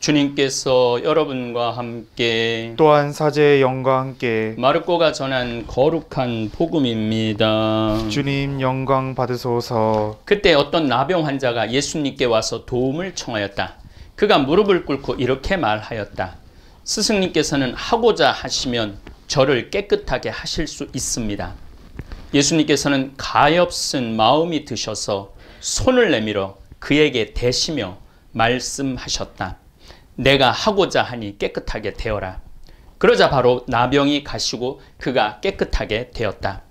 주님께서 여러분과 함께 또한 사제의 영과 함께 마르코가 전한 거룩한 복음입니다. 주님 영광 받으소서. 그때 어떤 나병 환자가 예수님께 와서 도움을 청하였다. 그가 무릎을 꿇고 이렇게 말하였다. 스승님께서는 하고자 하시면 저를 깨끗하게 하실 수 있습니다. 예수님께서는 가엾은 마음이 드셔서 손을 내밀어 그에게 대시며 말씀하셨다. 내가 하고자 하니 깨끗하게 되어라. 그러자 바로 나병이 가시고 그가 깨끗하게 되었다.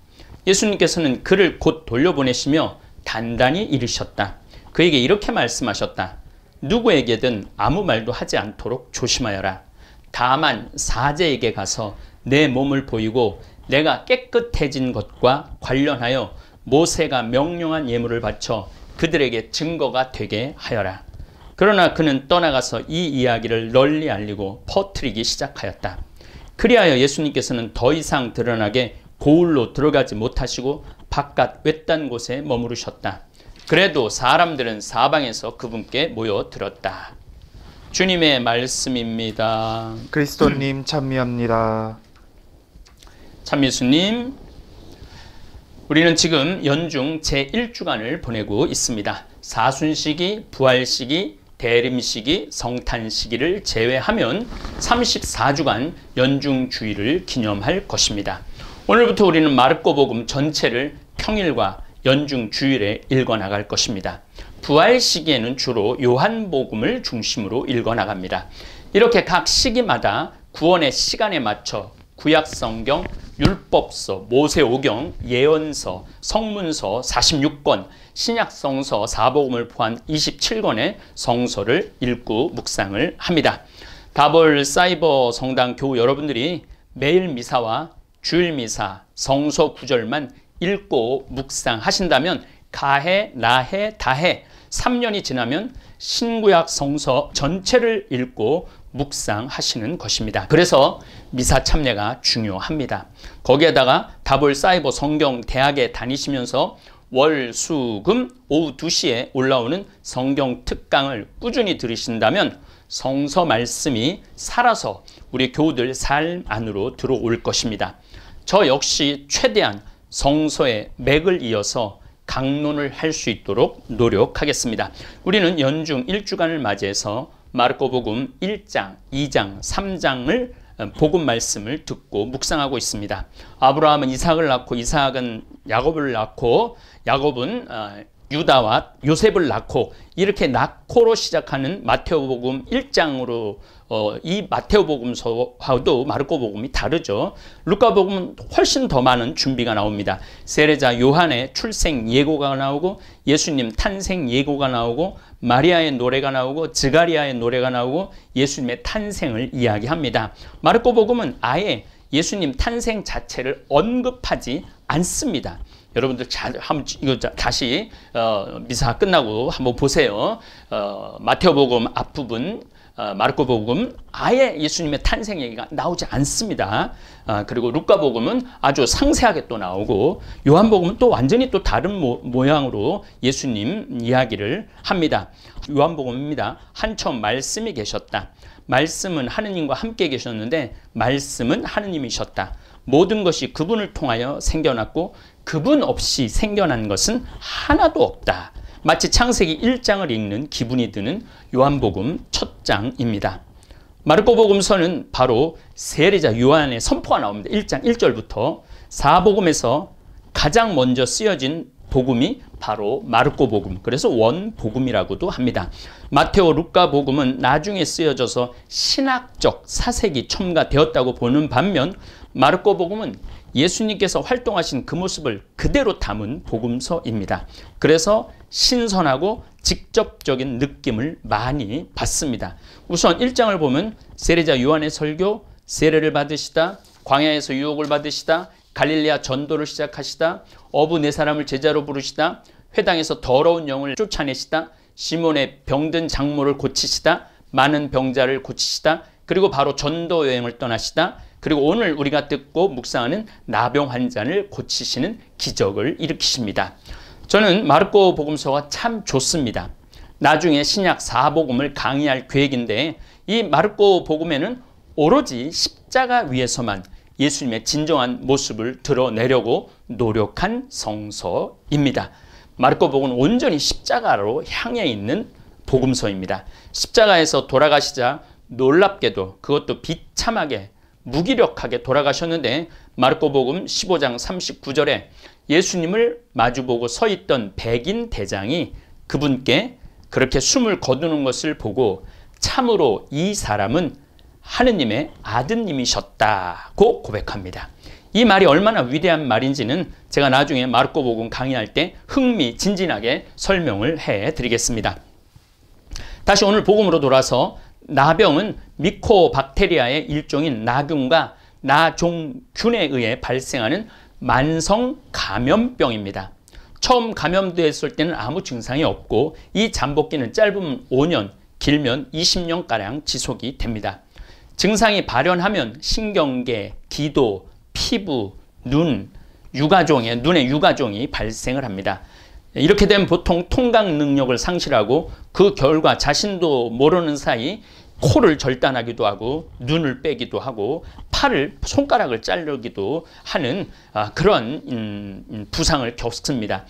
예수님께서는 그를 곧 돌려보내시며 단단히 이르셨다. 그에게 이렇게 말씀하셨다. 누구에게든 아무 말도 하지 않도록 조심하여라. 다만 사제에게 가서 내 몸을 보이고 내가 깨끗해진 것과 관련하여 모세가 명령한 예물을 바쳐 그들에게 증거가 되게 하여라. 그러나 그는 떠나가서 이 이야기를 널리 알리고 퍼뜨리기 시작하였다. 그리하여 예수님께서는 더 이상 드러나게 고을로 들어가지 못하시고 바깥 외딴 곳에 머무르셨다. 그래도 사람들은 사방에서 그분께 모여들었다. 주님의 말씀입니다. 그리스도님 찬미합니다. 참미수님, 우리는 지금 연중 제1주간을 보내고 있습니다. 사순시기, 부활시기, 대림시기, 성탄시기를 제외하면 34주간 연중주일을 기념할 것입니다. 오늘부터 우리는 마르코복음 전체를 평일과 연중주일에 읽어나갈 것입니다. 부활시기에는 주로 요한복음을 중심으로 읽어나갑니다. 이렇게 각 시기마다 구원의 시간에 맞춰 구약성경, 율법서, 모세오경, 예언서, 성문서 46권, 신약성서 4복음을 포함 27권의 성서를 읽고 묵상을 합니다. 다볼 사이버 성당 교우 여러분들이 매일 미사와 주일 미사, 성서 구절만 읽고 묵상하신다면 가해, 나해, 다해 3년이 지나면 신구약 성서 전체를 읽고 묵상하시는 것입니다. 그래서 미사 참여가 중요합니다. 거기에다가 다볼 사이버 성경 대학에 다니시면서 월, 수, 금 오후 2시에 올라오는 성경 특강을 꾸준히 들으신다면 성서 말씀이 살아서 우리 교우들 삶 안으로 들어올 것입니다. 저 역시 최대한 성서의 맥을 이어서 강론을 할 수 있도록 노력하겠습니다. 우리는 연중 1주간을 맞이해서 마르코복음 1장, 2장, 3장을 복음 말씀을 듣고 묵상하고 있습니다. 아브라함은 이삭을 낳고 이삭은 야곱을 낳고 야곱은 유다와 요셉을 낳고 이렇게 낳고로 시작하는 마테오복음 1장으로 이 마테오복음서와도 마르코복음이 다르죠. 루카복음은 훨씬 더 많은 준비가 나옵니다. 세례자 요한의 출생 예고가 나오고 예수님 탄생 예고가 나오고 마리아의 노래가 나오고 드가리아의 노래가 나오고 예수님의 탄생을 이야기합니다. 마르코복음은 아예 예수님 탄생 자체를 언급하지 않습니다. 여러분들 이거 다시 미사 끝나고 한번 보세요. 마테오복음 앞부분, 마르코복음 아예 예수님의 탄생 얘기가 나오지 않습니다. 그리고 루카복음은 아주 상세하게 또 나오고 요한복음은 또 완전히 또 다른 모양으로 예수님 이야기를 합니다. 요한복음입니다. 한 처음 말씀이 계셨다. 말씀은 하느님과 함께 계셨는데 말씀은 하느님이셨다. 모든 것이 그분을 통하여 생겨났고 그분 없이 생겨난 것은 하나도 없다. 마치 창세기 1장을 읽는 기분이 드는 요한복음 첫 장입니다. 마르코복음서는 바로 세례자 요한의 선포가 나옵니다. 1장 1절부터 4복음에서 가장 먼저 쓰여진 복음이 바로 마르코복음, 그래서 원복음이라고도 합니다. 마테오, 루카복음은 나중에 쓰여져서 신학적 사색이 첨가되었다고 보는 반면 마르코복음은 예수님께서 활동하신 그 모습을 그대로 담은 복음서입니다. 그래서 신선하고 직접적인 느낌을 많이 받습니다. 우선 1장을 보면 세례자 요한의 설교, 세례를 받으시다, 광야에서 유혹을 받으시다, 갈릴레아 전도를 시작하시다, 어부 네 사람을 제자로 부르시다, 회당에서 더러운 영을 쫓아내시다, 시몬의 병든 장모를 고치시다, 많은 병자를 고치시다, 그리고 바로 전도 여행을 떠나시다, 그리고 오늘 우리가 듣고 묵상하는 나병 환자를 고치시는 기적을 일으키십니다. 저는 마르코 복음서가 참 좋습니다. 나중에 신약 4복음을 강의할 계획인데 이 마르코 복음에는 오로지 십자가 위에서만 예수님의 진정한 모습을 드러내려고 노력한 성서입니다. 마르코 복음은 온전히 십자가로 향해 있는 복음서입니다. 십자가에서 돌아가시자 놀랍게도 그것도 비참하게 무기력하게 돌아가셨는데 마르코 복음 15장 39절에 예수님을 마주보고 서 있던 백인 대장이 그분께 그렇게 숨을 거두는 것을 보고 참으로 이 사람은 하느님의 아드님이셨다고 고백합니다. 이 말이 얼마나 위대한 말인지는 제가 나중에 마르코 복음 강의할 때 흥미진진하게 설명을 해드리겠습니다. 다시 오늘 복음으로 돌아서 나병은 미코박테리아의 일종인 나균과 나종균에 의해 발생하는 만성 감염병입니다. 처음 감염됐을 때는 아무 증상이 없고 이 잠복기는 짧으면 5년, 길면 20년가량 지속이 됩니다. 증상이 발현하면 신경계, 기도, 피부, 눈, 눈의 유가종이 발생을 합니다. 이렇게 되면 보통 통각 능력을 상실하고 그 결과 자신도 모르는 사이 코를 절단하기도 하고 눈을 빼기도 하고 손가락을 자르기도 하는 그런 부상을 겪습니다.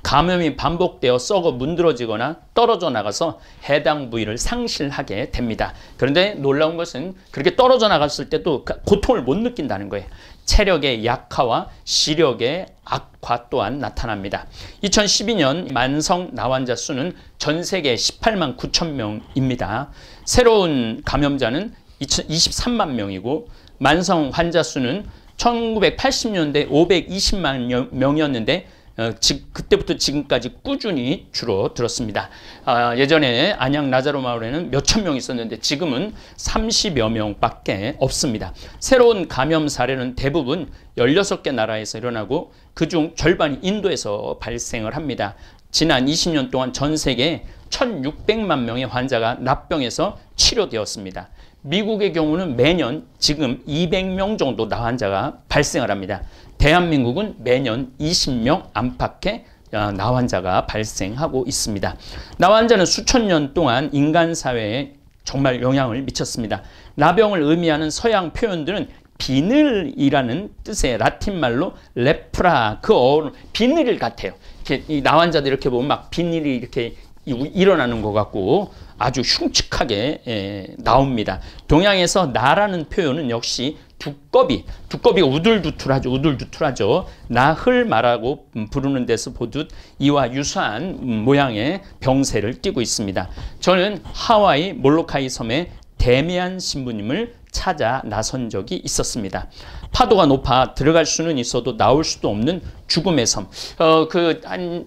감염이 반복되어 썩어 문드러지거나 떨어져 나가서 해당 부위를 상실하게 됩니다. 그런데 놀라운 것은 그렇게 떨어져 나갔을 때도 고통을 못 느낀다는 거예요. 체력의 약화와 시력의 악화 또한 나타납니다. 2012년 만성 나환자 수는 전 세계 18만 9천 명입니다. 새로운 감염자는 23만 명이고 만성 환자 수는 1980년대 520만 명이었는데 그때부터 지금까지 꾸준히 줄어들었습니다. 예전에 안양 나자로 마을에는 몇천 명 있었는데 지금은 30여 명밖에 없습니다. 새로운 감염 사례는 대부분 16개 나라에서 일어나고 그중 절반이 인도에서 발생을 합니다. 지난 20년 동안 전 세계 1600만 명의 환자가 납병에서 치료되었습니다. 미국의 경우는 매년 지금 200명 정도 나환자가 발생을 합니다. 대한민국은 매년 20명 안팎의 나환자가 발생하고 있습니다. 나환자는 수천 년 동안 인간 사회에 정말 영향을 미쳤습니다. 나병을 의미하는 서양 표현들은 비늘이라는 뜻의 라틴 말로 레프라, 비늘 같아요. 이렇게 이 나환자들 이렇게 보면 막 비늘이 이렇게 일어나는 것 같고 아주 흉측하게 나옵니다. 동양에서 나라는 표현은 역시 두꺼비가 우둘두툴하죠. 나흘 마라고 부르는 데서 보듯 이와 유사한 모양의 병세를 띠고 있습니다. 저는 하와이 몰로카이 섬에 데미안 신부님을 찾아 나선 적이 있었습니다. 파도가 높아 들어갈 수는 있어도 나올 수도 없는 죽음의 섬. 한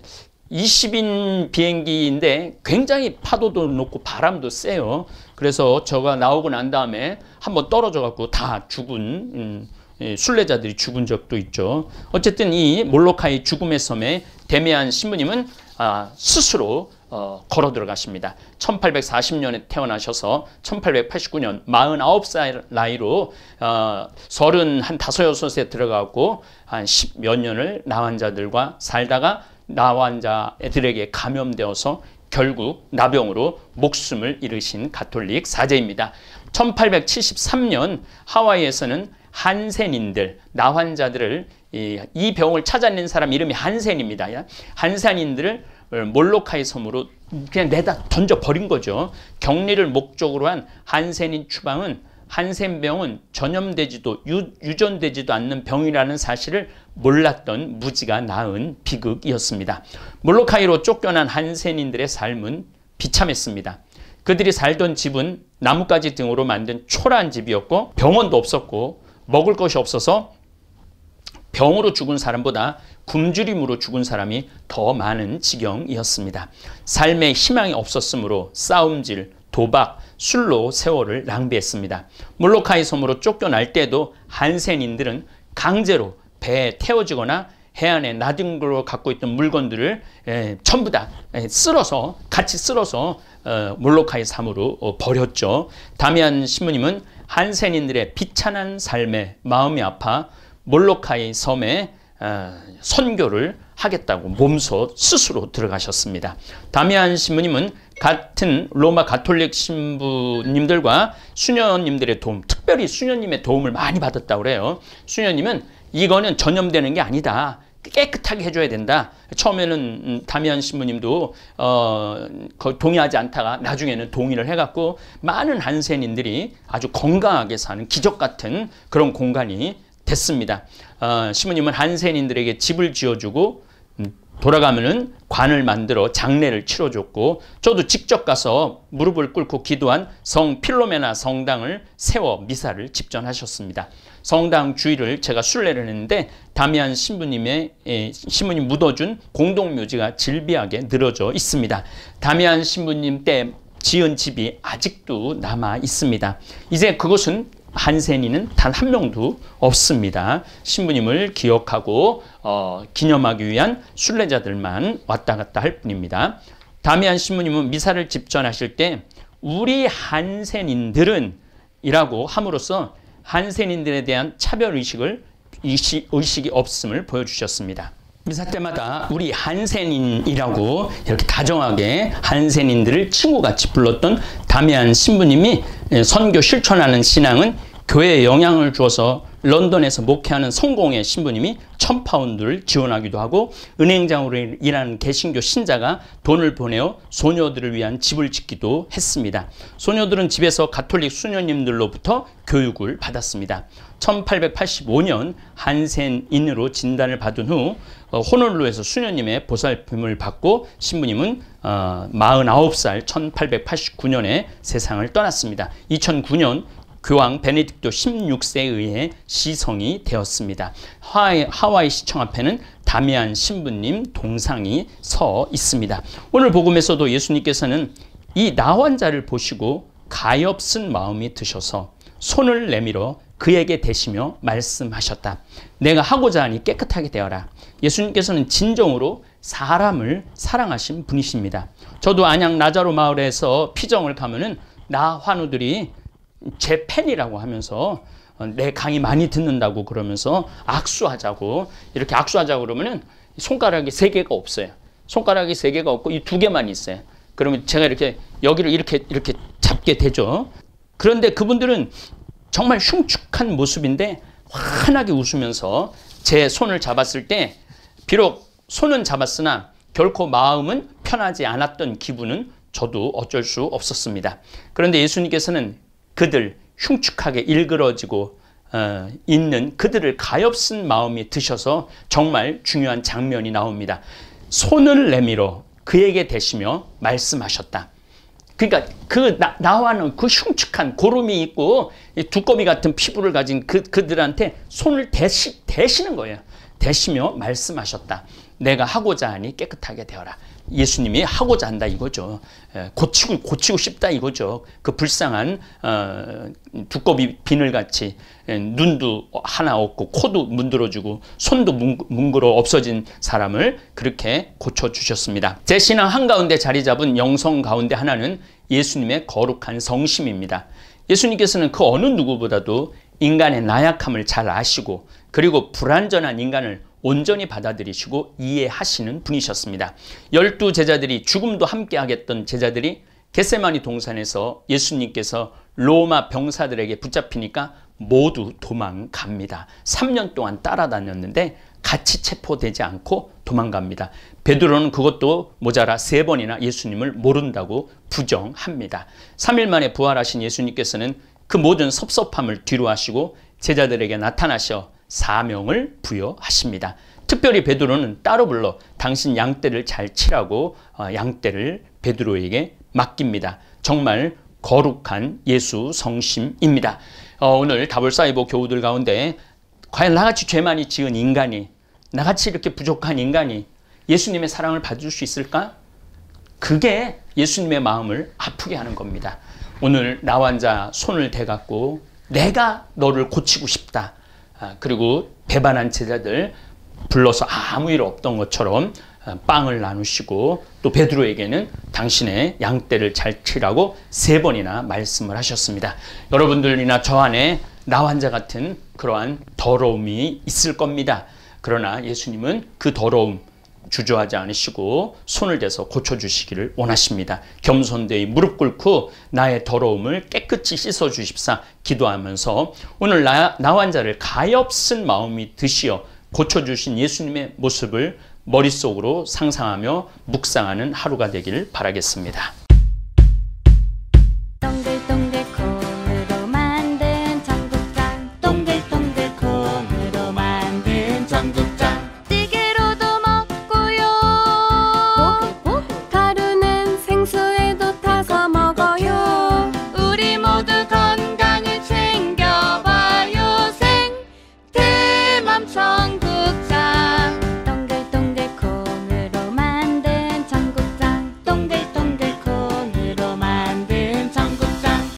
20인 비행기인데 굉장히 파도도 높고 바람도 세요. 그래서 저가 나오고 난 다음에 한번 떨어져 갖고 다 죽은 순례자들이 죽은 적도 있죠. 어쨌든 이 몰로카이 죽음의 섬에 데미안 신부님은 스스로 걸어 들어가십니다. 1840년에 태어나셔서 1889년 49살 나이로 35에 들어가고 한 10몇 년을 나환자들과 살다가 나환자들에게 감염되어서 결국 나병으로 목숨을 잃으신 가톨릭 사제입니다. 1873년 하와이에서는 한센인들, 나환자들을 이 병을 찾아낸 사람 이름이 한센입니다. 한센인들을 몰로카이 섬으로 그냥 내다 던져버린 거죠. 격리를 목적으로 한 한센인 추방은 한센병은 전염되지도 유전되지도 않는 병이라는 사실을 몰랐던 무지가 낳은 비극이었습니다. 몰로카이로 쫓겨난 한센인들의 삶은 비참했습니다. 그들이 살던 집은 나뭇가지 등으로 만든 초라한 집이었고 병원도 없었고 먹을 것이 없어서 병으로 죽은 사람보다 굶주림으로 죽은 사람이 더 많은 지경이었습니다. 삶에 희망이 없었으므로 싸움질, 도박, 술로 세월을 낭비했습니다. 몰로카이 섬으로 쫓겨날 때도 한센인들은 강제로 배에 태워지거나 해안에 나등으로 갖고 있던 물건들을 전부 다 같이 쓸어서 몰로카이 섬으로 버렸죠. 다미안 신부님은 한센인들의 비참한 삶에 마음이 아파 몰로카이 섬에 선교를 하겠다고 몸소 스스로 들어가셨습니다. 다미안 신부님은 같은 로마 가톨릭 신부님들과 수녀님들의 도움, 특별히 수녀님의 도움을 많이 받았다고 그래요. 수녀님은 이거는 전염되는 게 아니다. 깨끗하게 해줘야 된다. 처음에는 다미안 신부님도 동의하지 않다가 나중에는 동의를 해갖고 많은 한센인들이 아주 건강하게 사는 기적 같은 그런 공간이 됐습니다. 신부님은 한센인들에게 집을 지어주고 돌아가면은 관을 만들어 장례를 치러줬고, 저도 직접 가서 무릎을 꿇고 기도한 성 필로메나 성당을 세워 미사를 집전하셨습니다. 성당 주위를 제가 순례를 했는데 다미안 신부님 묻어준 공동묘지가 질비하게 늘어져 있습니다. 다미안 신부님 때 지은 집이 아직도 남아 있습니다. 이제 그곳은 한센인은 단 한 명도 없습니다. 신부님을 기억하고 기념하기 위한 순례자들만 왔다 갔다 할 뿐입니다. 다미안 신부님은 미사를 집전하실 때 우리 한센인들은 이라고 함으로써 한센인들에 대한 차별의식이 없음을 보여주셨습니다. 미사 때마다 우리 한센인이라고 이렇게 다정하게 한센인들을 친구같이 불렀던 다미안 신부님이 선교 실천하는 신앙은 교회에 영향을 주어서 런던에서 목회하는 성공의 신부님이 1000파운드를 지원하기도 하고, 은행장으로 일하는 개신교 신자가 돈을 보내어 소녀들을 위한 집을 짓기도 했습니다. 소녀들은 집에서 가톨릭 수녀님들로부터 교육을 받았습니다. 1885년 한센인으로 진단을 받은 후 호놀룰루에서 수녀님의 보살핌을 받고 신부님은 49살 1889년에 세상을 떠났습니다. 2009년 교황 베네딕토 16세에 의해 시성이 되었습니다. 하와이 시청 앞에는 다미안 신부님 동상이 서 있습니다. 오늘 복음에서도 예수님께서는 이 나환자를 보시고 가엾은 마음이 드셔서 손을 내밀어 그에게 대시며 말씀하셨다. 내가 하고자 하니 깨끗하게 되어라. 예수님께서는 진정으로 사람을 사랑하신 분이십니다. 저도 안양 나자로 마을에서 피정을 가면은 나 환우들이 제 팬이라고 하면서 내 강의 많이 듣는다고 그러면서 악수하자고, 이렇게 악수하자고 그러면은 손가락이 3개가 없어요. 손가락이 3개가 없고 이 2개만 있어요. 그러면 제가 이렇게 여기를 이렇게 잡게 되죠. 그런데 그분들은 정말 흉측한 모습인데 환하게 웃으면서 제 손을 잡았을 때 비록 손은 잡았으나 결코 마음은 편하지 않았던 기분은 저도 어쩔 수 없었습니다. 그런데 예수님께서는 그들 흉측하게 일그러지고 있는 그들을 가엾은 마음이 드셔서 정말 중요한 장면이 나옵니다. 손을 내밀어 그에게 대시며 말씀하셨다. 그러니까 나와는 그 흉측한 고름이 있고 두꺼비 같은 피부를 가진 그들한테 손을 대시는 거예요. 대시며 말씀하셨다. 내가 하고자 하니 깨끗하게 되어라. 예수님이 하고자 한다 이거죠. 고치고 싶다 이거죠. 그 불쌍한 두꺼비 비늘같이 눈도 하나 없고 코도 문드러지고 손도 뭉그러 없어진 사람을 그렇게 고쳐주셨습니다. 제 신앙 한가운데 자리 잡은 영성 가운데 하나는 예수님의 거룩한 성심입니다. 예수님께서는 그 어느 누구보다도 인간의 나약함을 잘 아시고, 그리고 불완전한 인간을 온전히 받아들이시고 이해하시는 분이셨습니다. 12 제자들이, 죽음도 함께 하겠던 제자들이 겟세마니 동산에서 예수님께서 로마 병사들에게 붙잡히니까 모두 도망갑니다. 3년 동안 따라다녔는데 같이 체포되지 않고 도망갑니다. 베드로는 그것도 모자라 3번이나 예수님을 모른다고 부정합니다. 3일 만에 부활하신 예수님께서는 그 모든 섭섭함을 뒤로하시고 제자들에게 나타나셔 사명을 부여하십니다. 특별히 베드로는 따로 불러 당신 양떼를 잘 치라고 양떼를 베드로에게 맡깁니다. 정말 거룩한 예수 성심입니다. 오늘 다볼사이보 교우들 가운데 과연 나같이 죄 많이 지은 인간이, 나같이 이렇게 부족한 인간이 예수님의 사랑을 받을 수 있을까? 그게 예수님의 마음을 아프게 하는 겁니다. 오늘 나환자 손을 대갖고 내가 너를 고치고 싶다. 그리고 배반한 제자들 불러서 아무 일 없던 것처럼 빵을 나누시고, 또 베드로에게는 당신의 양떼를 잘 치라고 3번이나 말씀을 하셨습니다. 여러분들이나 저 안에 나환자 같은 그러한 더러움이 있을 겁니다. 그러나 예수님은 그 더러움, 주저하지 않으시고 손을 대서 고쳐주시기를 원하십니다. 겸손되이 무릎 꿇고 나의 더러움을 깨끗이 씻어주십사 기도하면서 오늘 나 환자를 가엾은 마음이 드시어 고쳐주신 예수님의 모습을 머릿속으로 상상하며 묵상하는 하루가 되기를 바라겠습니다.